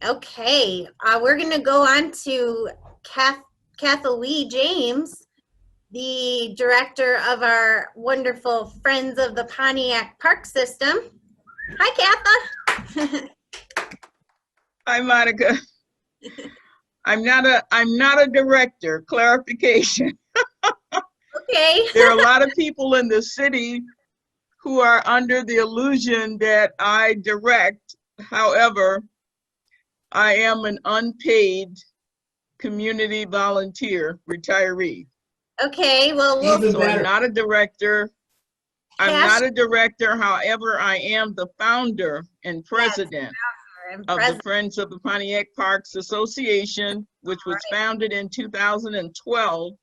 Okay, we're going to go on to Kathalee James, the director of our wonderful Friends of the Pontiac Park System. Hi, Katha. Hi, Monica. I'm not a director. Clarification. Okay. There are a lot of people in the city who are under the illusion that I direct. However, I am an unpaid community volunteer retiree. Okay, well, So I'm not a director. I'm not a director. However, I am the founder and president of the Friends of the Pontiac Parks Association, which was founded in 2012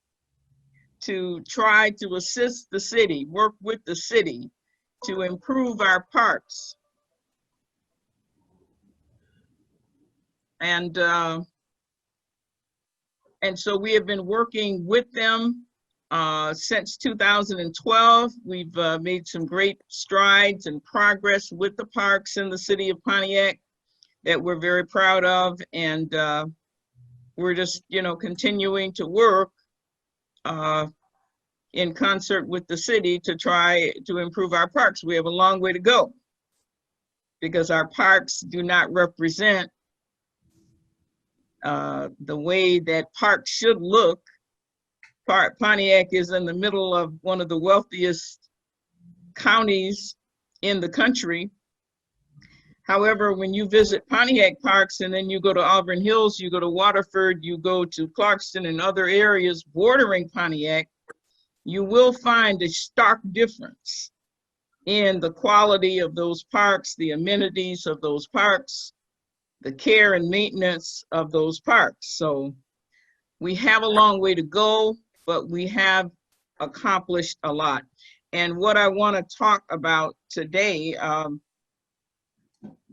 to try to assist the city, work with the city to improve our parks. And so we have been working with them since 2012. We've made some great strides and progress with the parks in the city of Pontiac that we're very proud of. And we're just, continuing to work in concert with the city to try to improve our parks. We have a long way to go because our parks do not represent the way that parks should look. Pontiac is in the middle of one of the wealthiest counties in the country. However, when you visit Pontiac parks and then you go to Auburn Hills, you go to Waterford, you go to Clarkston and other areas bordering Pontiac, you will find a stark difference in the quality of those parks, the amenities of those parks, the care and maintenance of those parks. So we have a long way to go, but we have accomplished a lot. And what I want to talk about today,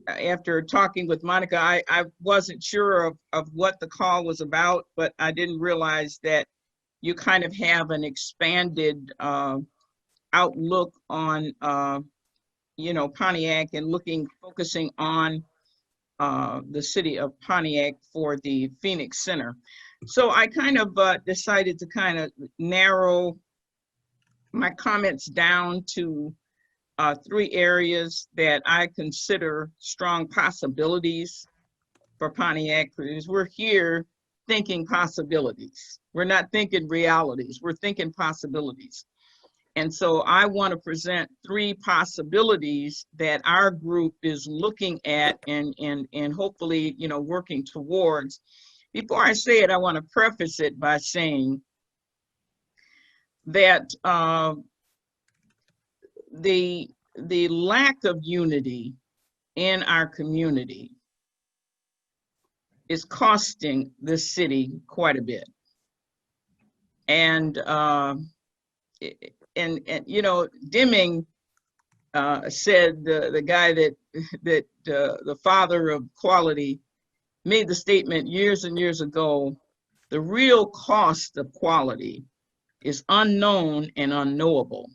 after talking with Monica, I wasn't sure of what the call was about, but I didn't realize that you kind of have an expanded outlook on, Pontiac and focusing on the city of Pontiac for the Phoenix Center. So I kind of decided to kind of narrow my comments down to 3 areas that I consider strong possibilities for Pontiac, because we're here thinking possibilities. We're not thinking realities, we're thinking possibilities. And so I want to present 3 possibilities that our group is looking at and hopefully, working towards. Before I say it, I want to preface it by saying that the lack of unity in our community is costing the city quite a bit. And Deming said, the guy that the father of quality, made the statement years and years ago, the real cost of quality is unknown and unknowable.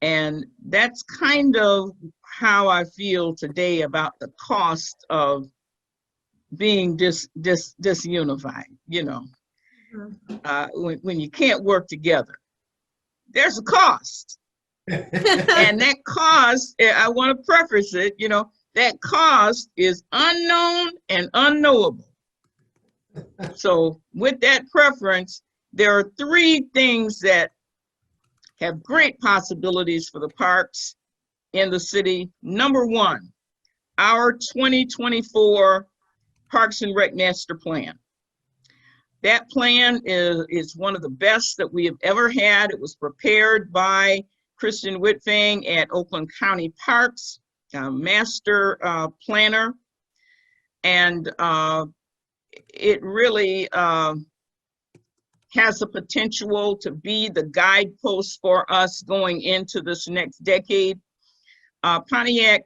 And that's kind of how I feel today about the cost of being disunified, when you can't work together. There's a cost. And that cost, I want to preface it, that cost is unknown and unknowable. So with that preference, there are 3 things that have great possibilities for the parks in the city. Number 1, our 2024 Parks and Rec Master Plan. That plan is one of the best that we have ever had. It was prepared by Kristen Whitfang at Oakland County Parks, master planner. And it really has the potential to be the guidepost for us going into this next decade. Pontiac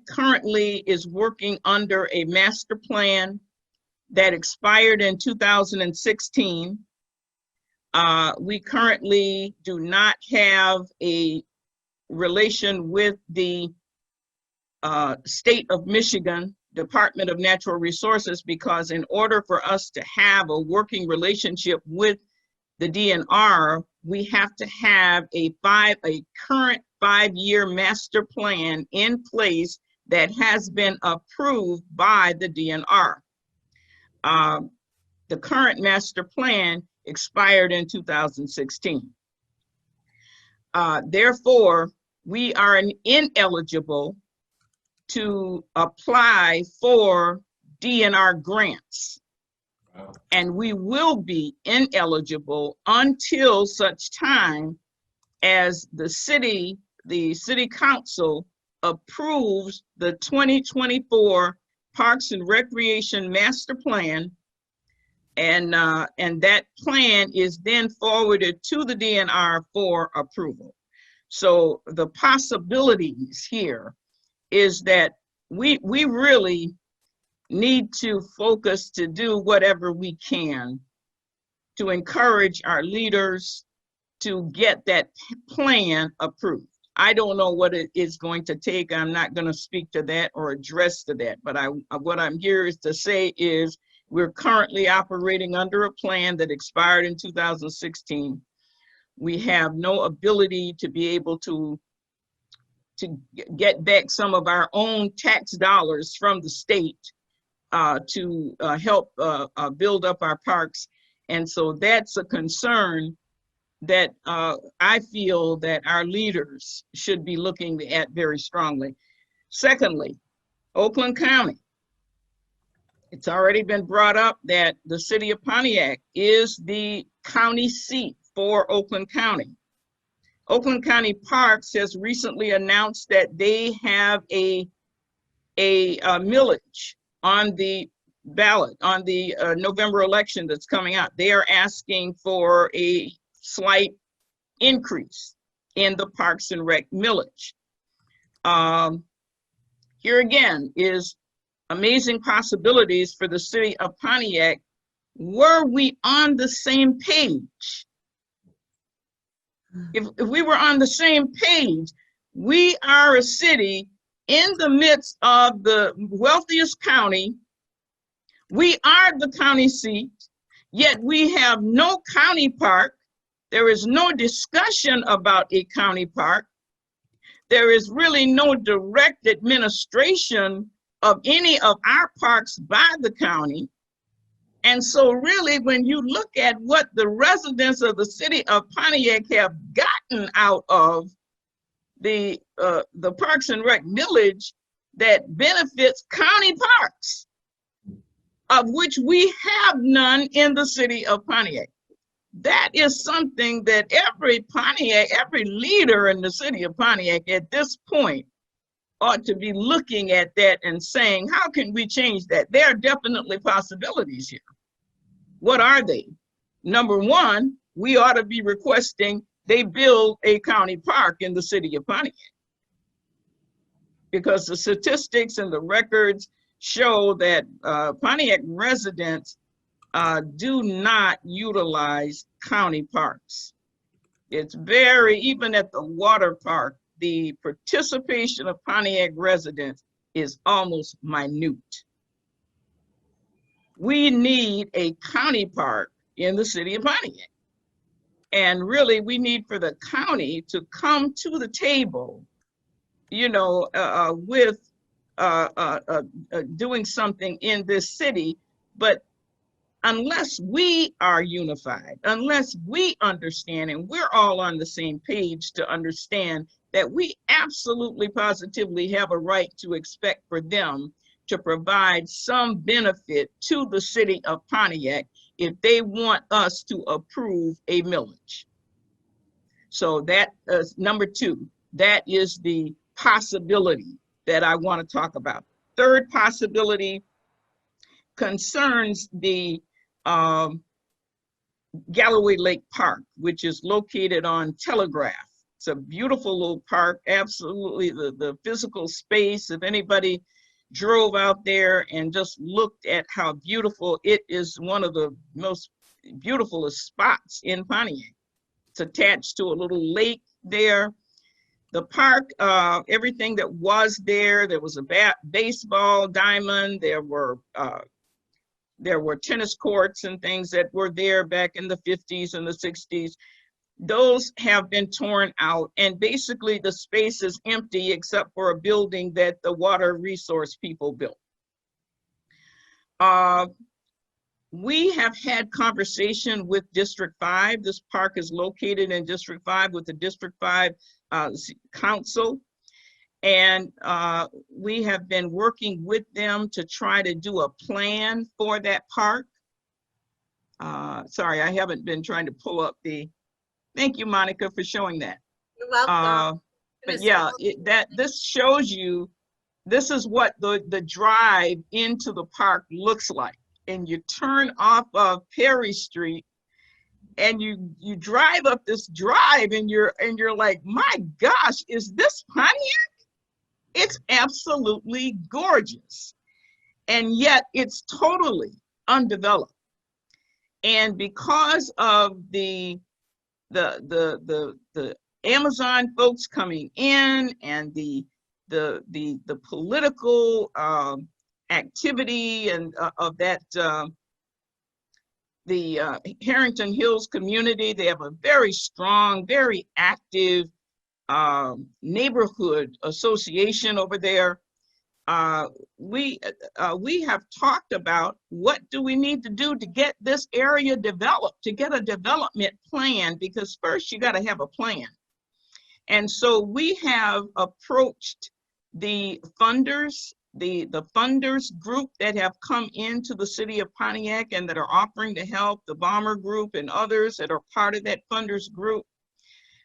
currently is working under a master plan that expired in 2016. We currently do not have a relation with the state of Michigan Department of Natural Resources, because in order for us to have a working relationship with the DNR, we have to have a current 5-year master plan in place that has been approved by the DNR. The current master plan expired in 2016. Therefore, we are ineligible to apply for DNR grants. Wow. And we will be ineligible until such time as the city council approves the 2024 Parks and Recreation Master Plan, and that plan is then forwarded to the DNR for approval. So the possibilities here is that we really need to focus to do whatever we can to encourage our leaders to get that plan approved. I don't know what it is going to take. I'm not going to speak to that or address to that, but what I'm here is to say is we're currently operating under a plan that expired in 2016. We have no ability to be able to get back some of our own tax dollars from the state to help build up our parks. And so that's a concern that I feel that our leaders should be looking at very strongly. Secondly, Oakland County. It's already been brought up that the city of Pontiac is the county seat for Oakland County. Oakland County Parks has recently announced that they have a millage on the ballot on the November election that's coming up. They are asking for a slight increase in the Parks and Rec millage. Here again is amazing possibilities for the city of Pontiac. Were we on the same page? If we were on the same page, we are a city in the midst of the wealthiest county. We are the county seat, yet we have no county park. There is no discussion about a county park. There is really no direct administration of any of our parks by the county. And so really, when you look at what the residents of the city of Pontiac have gotten out of the Parks and Rec millage that benefits county parks, of which we have none in the city of Pontiac. That is something that every leader in the city of Pontiac at this point ought to be looking at that and saying, how can we change that? There are definitely possibilities here. What are they? Number one, we ought to be requesting they build a county park in the city of Pontiac, because the statistics and the records show that Pontiac residents do not utilize county parks. It's even at the water park, the participation of Pontiac residents is almost minute. We need a county park in the city of Pontiac. And really, we need for the county to come to the table, with doing something in this city. But unless we are unified, unless we understand, and we're all on the same page to understand that we absolutely positively have a right to expect for them to provide some benefit to the city of Pontiac if they want us to approve a millage. So that is number two. That is the possibility that I want to talk about. Third possibility concerns the Galloway Lake Park, which is located on Telegraph. It's a beautiful little park, absolutely the physical space. If anybody drove out there and just looked at how beautiful it is, one of the most beautiful spots in Pontiac. It's attached to a little lake there. The park, everything that was there was a baseball diamond. There were tennis courts and things that were there back in the 50s and the 60s. Those have been torn out, and basically the space is empty except for a building that the water resource people built. We have had conversation with District 5. This park is located in District 5 with the District 5 Council. And we have been working with them to try to do a plan for that park. Sorry, I haven't been trying to pull up the, thank you, Monica, for showing that. You're welcome. But yeah, this shows you, this is what the drive into the park looks like. And you turn off of Perry Street and you drive up this drive and you're like, my gosh, is this Pontiac? It's absolutely gorgeous. And yet it's totally undeveloped. And because of the Amazon folks coming in and the political activity and of that, the Harrington Hills community, they have a very strong, very active neighborhood association over there. We have talked about what do we need to do to get this area developed, to get a development plan, because first you got to have a plan. And so we have approached the funders, the funders group that have come into the city of Pontiac and that are offering to help, the Bomber Group and others that are part of that funders group.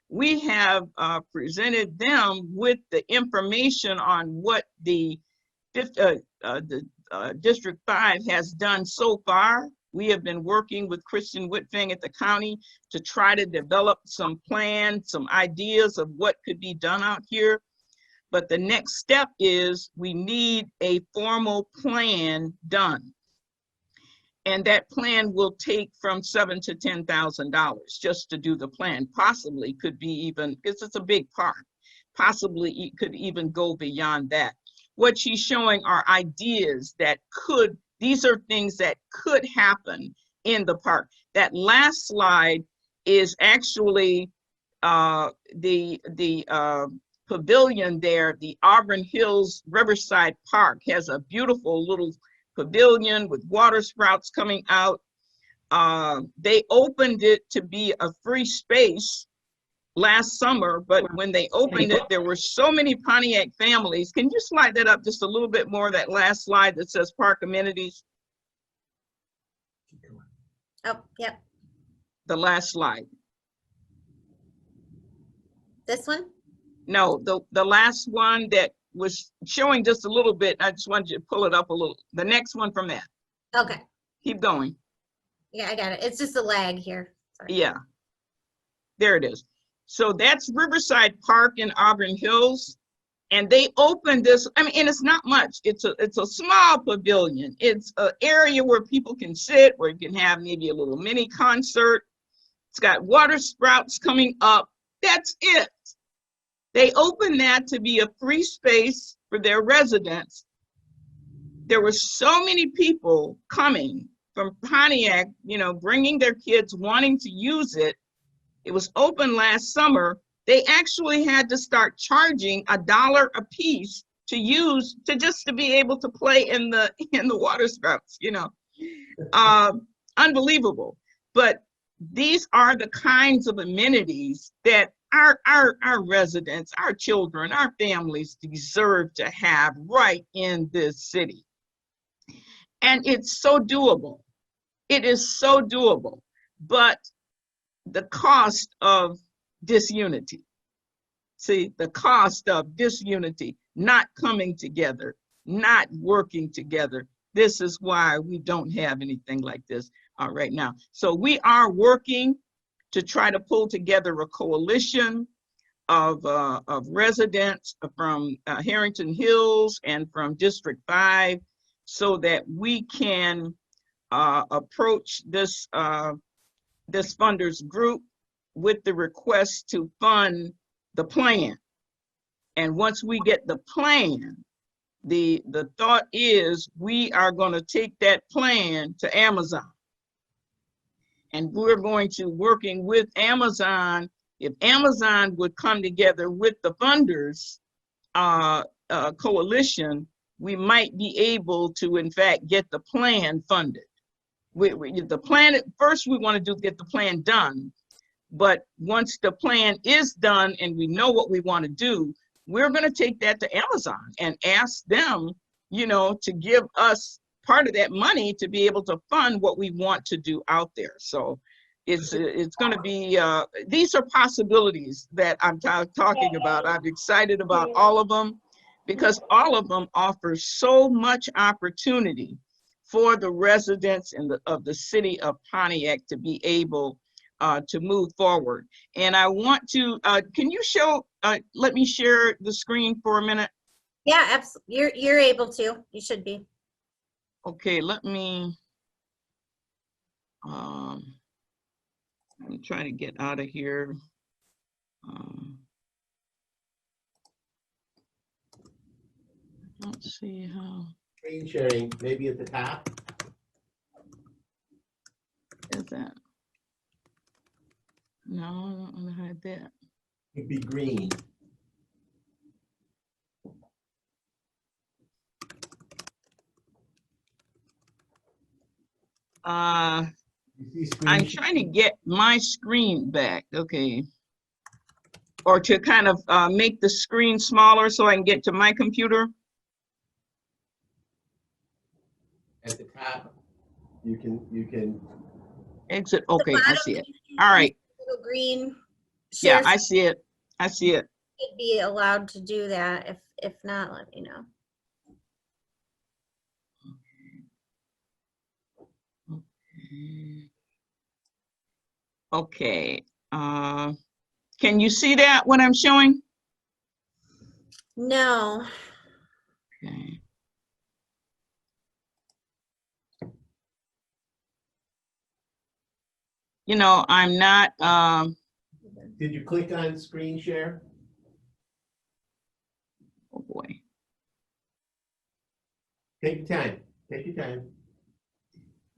We have presented them with the information on what the District 5 has done so far. We have been working with Christian Whitfang at the county to try to develop some plans, some ideas of what could be done out here. But the next step is we need a formal plan done. And that plan will take from $7,000 to $10,000 just to do the plan. Possibly could be even, because it's a big park, possibly it could even go beyond that. What she's showing are ideas that could, these are things that could happen in the park. That last slide is actually the pavilion there. The Auburn Hills Riverside Park has a beautiful little pavilion with water sprouts coming out. They opened it to be a free space last summer, but when they opened it, there were so many Pontiac families. Can you slide that up just a little bit more, that last slide that says park amenities? Oh, yep. The last slide. This one? No, the last one that was showing just a little bit. I just wanted you to pull it up a little. The next one from that. Okay. Keep going. Yeah, I got it. It's just a lag here. Sorry. Yeah. There it is. So that's Riverside Park in Auburn Hills. And they opened this, I mean, and it's not much. It's a small pavilion. It's an area where people can sit, where you can have maybe a little mini concert. It's got water sprouts coming up. That's it. They opened that to be a free space for their residents. There were so many people coming from Pontiac, you know, bringing their kids, wanting to use it. It was open last summer. They actually had to start charging $1 a piece to use, to be able to play in the water sprouts, you know. Unbelievable. But these are the kinds of amenities that our residents, our children, our families deserve to have right in this city. And it's so doable. It is so doable. But the cost of disunity, see, the cost of disunity, not coming together, not working together. This is why we don't have anything like this right now. So we are working to try to pull together a coalition of residents from Harrington Hills and from District 5 so that we can approach this funders group with the request to fund the plan. And once we get the plan, the thought is we are going to take that plan to Amazon. And we're going to working with Amazon. If Amazon would come together with the funders coalition, we might be able to, in fact, get the plan funded. The plan, first we want to get the plan done. But once the plan is done and we know what we want to do, we're going to take that to Amazon and ask them, you know, to give us part of that money to be able to fund what we want to do out there. So it's going to be, these are possibilities that I'm talking about. I'm excited about all of them because all of them offer so much opportunity for the residents of the city of Pontiac to be able to move forward. And I want to, can you show, let me share the screen for a minute? Yeah, absolutely. You're able to. You should be. Okay, let me, I'm trying to get out of here. Let's see how. Screen sharing, maybe at the top. Is that? No, I don't want to hide that. It'd be green. You see screen I'm trying to get my screen back. Okay. Or to kind of make the screen smaller so I can get to my computer. at the top. You can. Exit. Okay, I see it. All right. Little green. Yeah, Share I see it. I see it. should be allowed to do that. If not, let me know. Okay. Can you see that what I'm showing? No. Okay. You know, I'm not, Did you click on screen share? oh boy. Take your time. Take your time.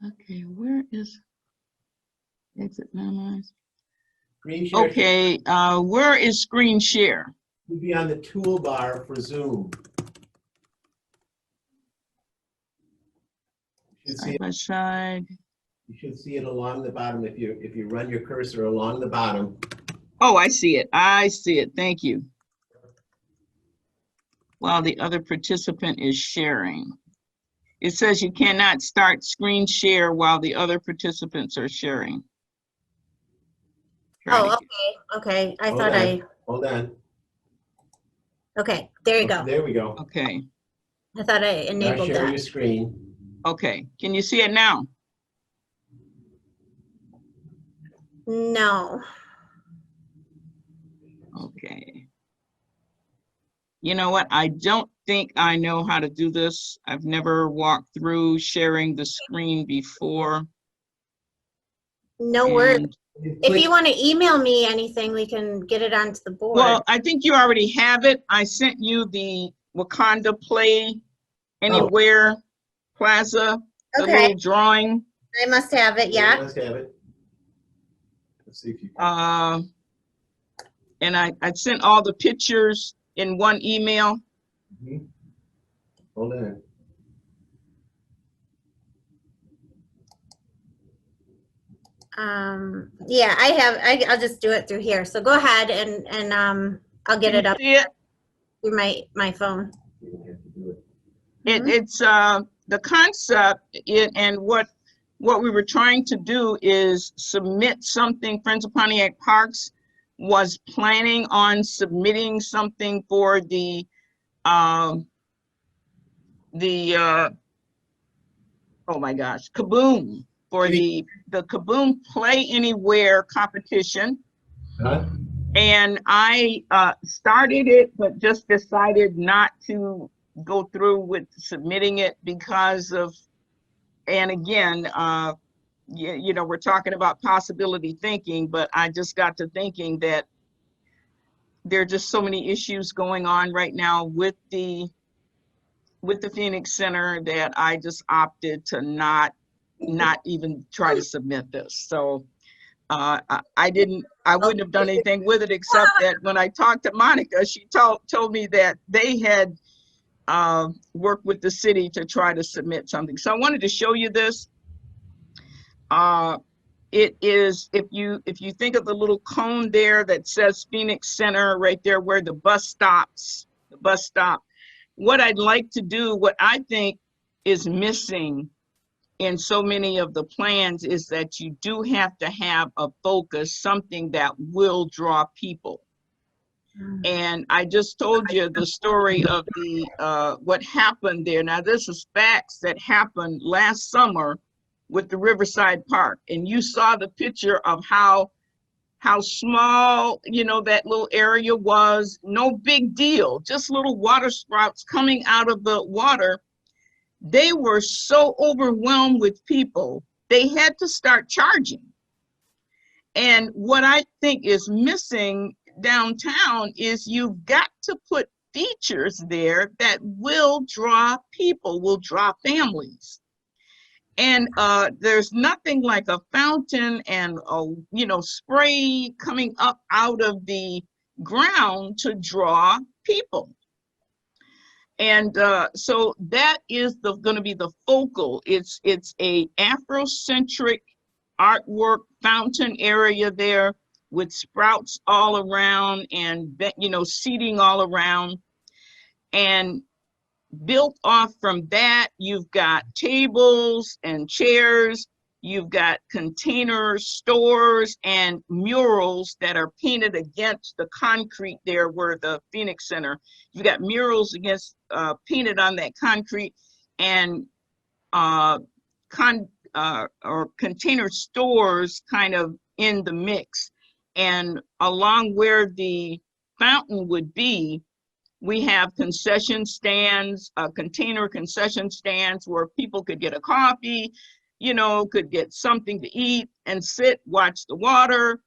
Okay, where is exit minimize? Screen share Okay, where is screen share? should be on the toolbar for Zoom. You should see Side it, by side. you should see it along the bottom if you run your cursor along the bottom. Oh, I see it. I see it. Thank you. While the other participant is sharing. It says you cannot start screen share while the other participants are sharing. Oh, okay. Okay. I thought Hold on. okay. There you go. There we go. Okay. I thought I Now enabled share that. your screen. Okay. Can you see it now? No. Okay. You know what? I don't think I know how to do this. I've never walked through sharing the screen before. No worries. And, If you want to email me anything, we can get it onto the board. well, I think you already have it. I sent you the Wakanda Play Anywhere Plaza, the Okay. little drawing. I must have it. You Yeah. must have it. Let's see if you can. And I sent all the pictures in one email. Mhm. Hold on. Yeah, I'll just do it through here. So go ahead and I'll get Can it you up see it? through my phone. You don't have to do it. Mhm. It's the concept and what we were trying to do is submit something. Friends of Pontiac Parks was planning on submitting something for the oh my gosh, Kaboom, for the Kaboom Play Anywhere competition. Huh? And I started it, but just decided not to go through with submitting it because of, and again, you know, we're talking about possibility thinking, but I just got to thinking that there are just so many issues going on right now with the Phoenix Center that I just opted to not even try to submit this. So I wouldn't have done anything with it, except that when I talked to Monica, she told me that they had worked with the city to try to submit something. So I wanted to show you this. It is, if you think of the little cone there that says Phoenix Center right there where the bus stop, what I'd like to do, what I think is missing in so many of the plans is that you do have to have a focus, something that will draw people. And I just told you the story of the what happened there. Now this is facts that happened last summer with the Riverside Park, and you saw the picture of how small, you know, that little area was. No big deal, just little water sprouts coming out of the water. They were so overwhelmed with people, they had to start charging. And what I think is missing downtown is you've got to put features there that will draw people, will draw families. And there's nothing like a fountain and a spray coming up out of the ground to draw people. And so that is going to be the focal. It's a Afrocentric artwork fountain area there with sprouts all around and seating all around. And built off from that, you've got tables and chairs, you've got container stores and murals that are painted against the concrete there where the Phoenix Center. You've got murals against painted on that concrete, and container stores kind of in the mix. And along where the fountain would be, we have concession stands, container concession stands where people could get a coffee, could get something to eat and sit, watch the water.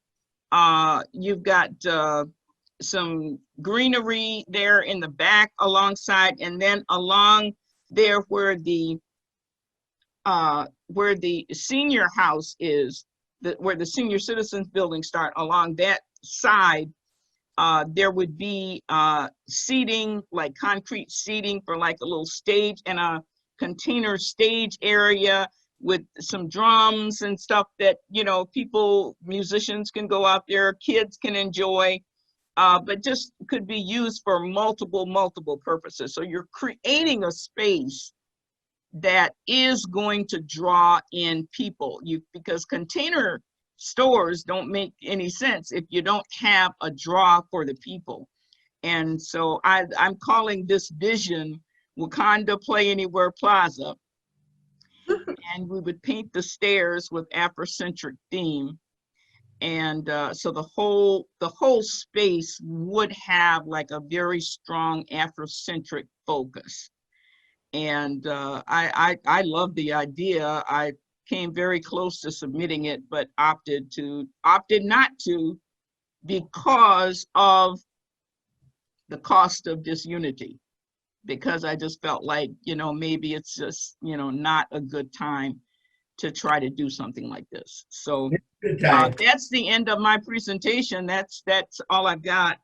You've got some greenery there in the back alongside, and then along there where the senior house is, where the senior citizens building start, along that side, there would be seating, like concrete seating for like a little stage, and a container stage area with some drums and stuff that, musicians can go out there, kids can enjoy, but just could be used for multiple purposes. So you're creating a space that is going to draw in people, because container stores don't make any sense if you don't have a draw for the people. And so I'm calling this vision Wakanda Play Anywhere Plaza. And we would paint the stairs with Afrocentric theme. And so the whole space would have like a very strong Afrocentric focus. And I love the idea. I came very close to submitting it, but opted not to because of the cost of disunity, because I just felt like, maybe it's just, not a good time to try to do something like this. So that's the end of my presentation. That's all I've got.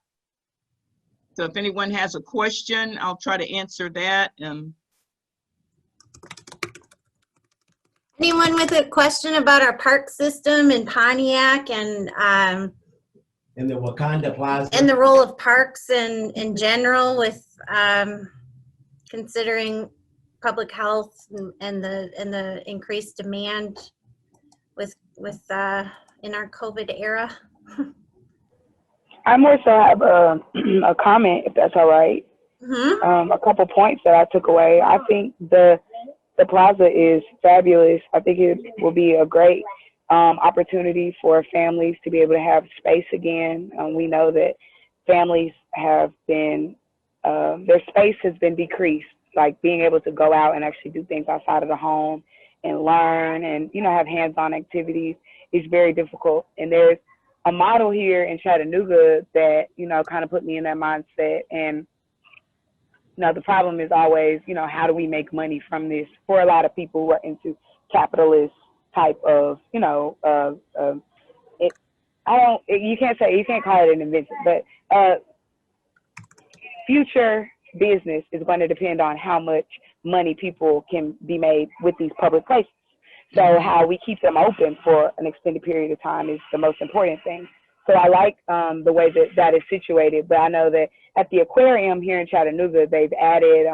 So if anyone has a question, I'll try to answer that. Anyone with a question about our park system in Pontiac and the Wakanda Plaza and the role of parks in general with considering public health and the increased demand with in our COVID era? I more so have a comment, if that's all right. Mm-hmm. A couple points that I took away. I think the plaza is fabulous. I think it will be a great opportunity for families to be able to have space again. We know that families have been, their space has been decreased, like being able to go out and actually do things outside of the home and learn and, have hands-on activities is very difficult. And there's a model here in Chattanooga that, you know, kind of put me in that mindset. And, you know, the problem is always, you know, how do we make money from this for a lot of people who are into capitalist type of, you know, you can't call it an invention, but future business is going to depend on how much money people can be made with these public places. So how we keep them open for an extended period of time is the most important thing. So I like the way that is situated, but I know that at the aquarium here in Chattanooga, they've added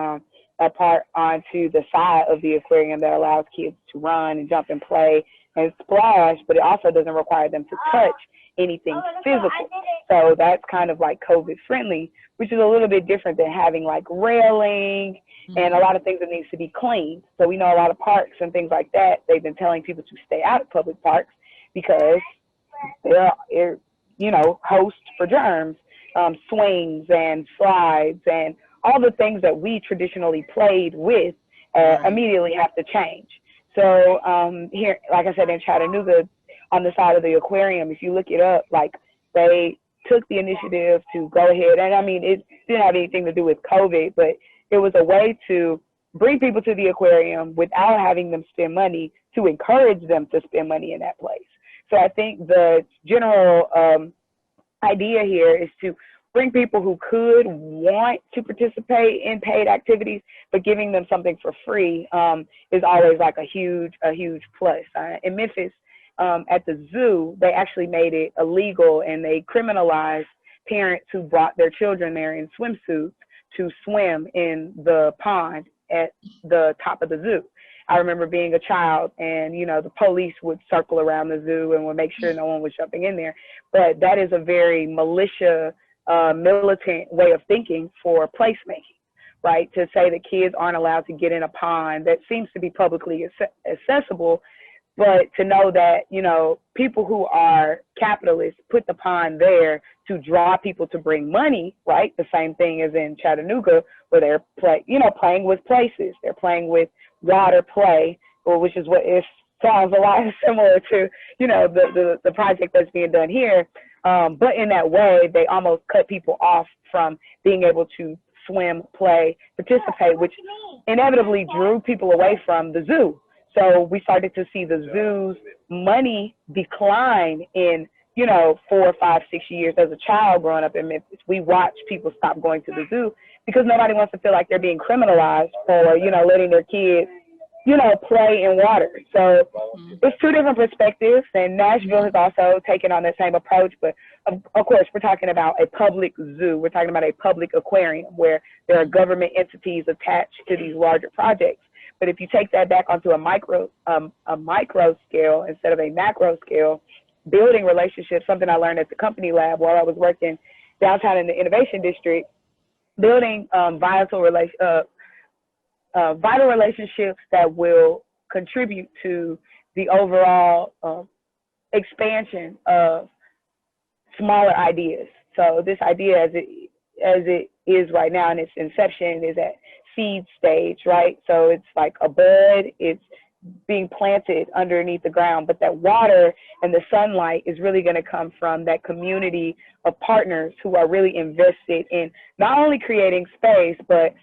a part onto the side of the aquarium that allows kids to run and jump and play and splash, but it also doesn't require them to touch anything physical. So that's kind of like COVID friendly, which is a little bit different than having like railing and a lot of things that needs to be cleaned. So we know a lot of parks and things like that, they've been telling people to stay out of public parks because they're you know, host for germs, swings and slides and all the things that we traditionally played with immediately have to change. So here, like I said, in Chattanooga, on the side of the aquarium, if you look it up, like they took the initiative to go ahead, and I mean, it didn't have anything to do with COVID, but it was a way to bring people to the aquarium without having them spend money, to encourage them to spend money in that place. So I think the general idea here is to bring people who could want to participate in paid activities, but giving them something for free is always like a huge plus. In Memphis, at the zoo, they actually made it illegal and they criminalized parents who brought their children there in swimsuits to swim in the pond at the top of the zoo. I remember being a child and, you know, the police would circle around the zoo and would make sure no one was jumping in there. But that is a very militant way of thinking for placemaking, right? To say that kids aren't allowed to get in a pond that seems to be publicly accessible, but to know that, you know, people who are capitalists put the pond there to draw people to bring money, right? The same thing as in Chattanooga, where they're playing with places. They're playing with water play, which is what it sounds a lot similar to, you know, the project that's being done here. But in that way, they almost cut people off from being able to swim, play, participate, which inevitably drew people away from the zoo. So we started to see the zoo's money decline in, you know, 4, 5, 6 years. As a child growing up in Memphis, we watched people stop going to the zoo because nobody wants to feel like they're being criminalized for, you know, letting their kids, you know, play in water. So it's two different perspectives, and Nashville has also taken on the same approach. But of course, we're talking about a public zoo. We're talking about a public aquarium where there are government entities attached to these larger projects. But if you take that back onto a micro scale instead of a macro scale, building relationships, something I learned at the company lab while I was working downtown in the innovation district, building vital relationships that will contribute to the overall expansion of smaller ideas. So this idea as it is right now in its inception is at seed stage, right? So it's like a bud, it's being planted underneath the ground, but that water and the sunlight is really going to come from that community of partners who are really invested in not only creating space, but,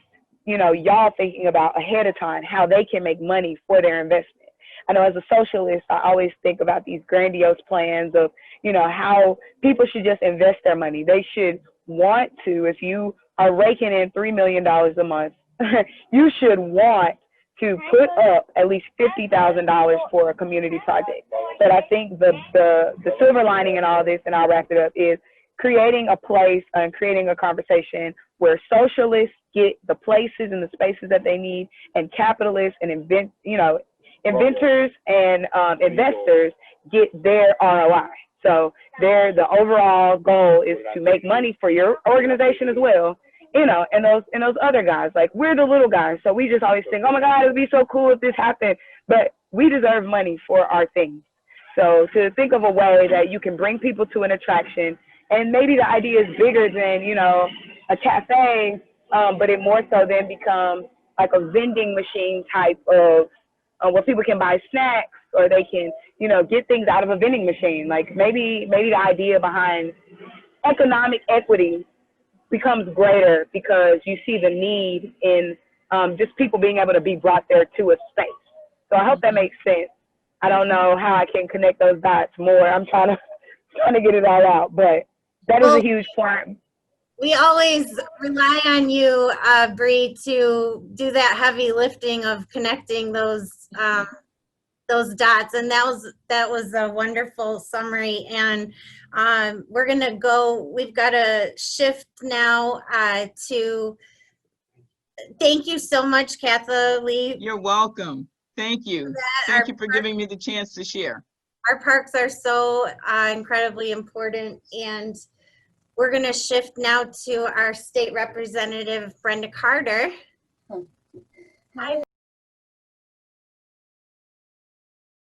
you know, y'all thinking about ahead of time how they can make money for their investment. I know as a socialist, I always think about these grandiose plans of, you know, how people should just invest their money. They should want to, if you are raking in $3 million a month, you should want to put up at least $50,000 for a community project. But I think the silver lining in all this, and I'll wrap it up, is creating a place and creating a conversation where socialists get the places and the spaces that they need, and capitalists and inventors and investors get their ROI. So the overall goal is to make money for your organization as well, you know, and those other guys. Like, we're the little guys, so we just always think, oh my God, it would be so cool if this happened, but we deserve money for our things. So to think of a way that you can bring people to an attraction, and maybe the idea is bigger than, you know, a cafe, but it more so then becomes like a vending machine type of where people can buy snacks or they can, you know, get things out of a vending machine. Like maybe the idea behind economic equity becomes greater because you see the need in just people being able to be brought there to a space. So I hope that makes sense. I don't know how I can connect those dots more. I'm trying to get it all out, but that is a huge part. We always rely on you, Bree, to do that heavy lifting of connecting those dots, and that was a wonderful summary. And we're gonna go. We've got to shift now to. Thank you so much, Kathalee. You're welcome. Thank you. Thank you for giving me the chance to share. Our parks are so incredibly important, and we're going to shift now to our state representative, Brenda Carter. Hi.